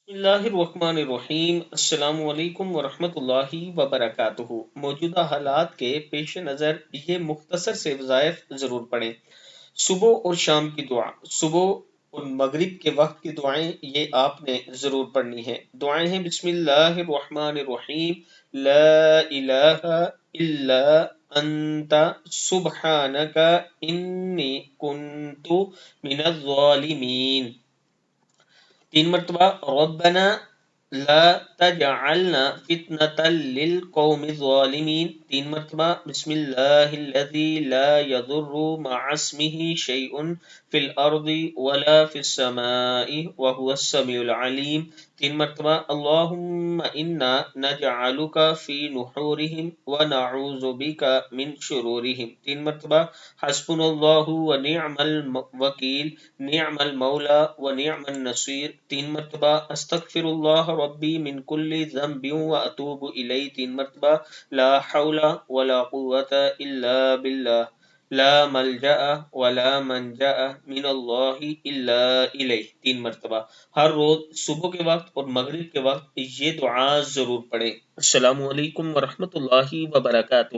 بسم اللہ الرحمن الرحیم، السلام علیکم ورحمۃ اللہ وبرکاتہ۔ موجودہ حالات کے پیش نظر یہ مختصر سے وظائف ضرور پڑھیں۔ صبح اور شام کی دعا، صبح اور مغرب کے وقت کی دعائیں یہ آپ نے ضرور پڑھنی ہے۔ دعائیں ہیں: بسم اللہ الرحمن الرحیم، لا الہ الا انت سبحانک انی کنت من الظالمین۔ 3 مرتبہ ربنا لا تجعلنا فتنة للقوم الظالمین۔ 3 مرتبہ بسم اللہ الذی لا يضر مع اسمه شیء فی الارض ولا فی السماء وهو السمیع العلیم۔ 3 مرتبہ اللہم انا نجعلک فی نحورہم ونعوذ بک من شرورہم۔ 3 مرتبہ حسبنا اللہ ونعم الوکیل، نعم المولا ونعم النصیر۔ 3 مرتبہ استغفر اللہ ربی من کل ذنب واتوب الیہ۔ 3 مرتبہ لا حول ولا قوة الا باللہ، لا ملجأ ولا منجأ من اللہ الا الیہ۔ 3 مرتبہ ہر روز صبح کے وقت اور مغرب کے وقت یہ دعا ضرور پڑھیں۔ السلام علیکم ورحمۃ اللہ وبرکاتہ۔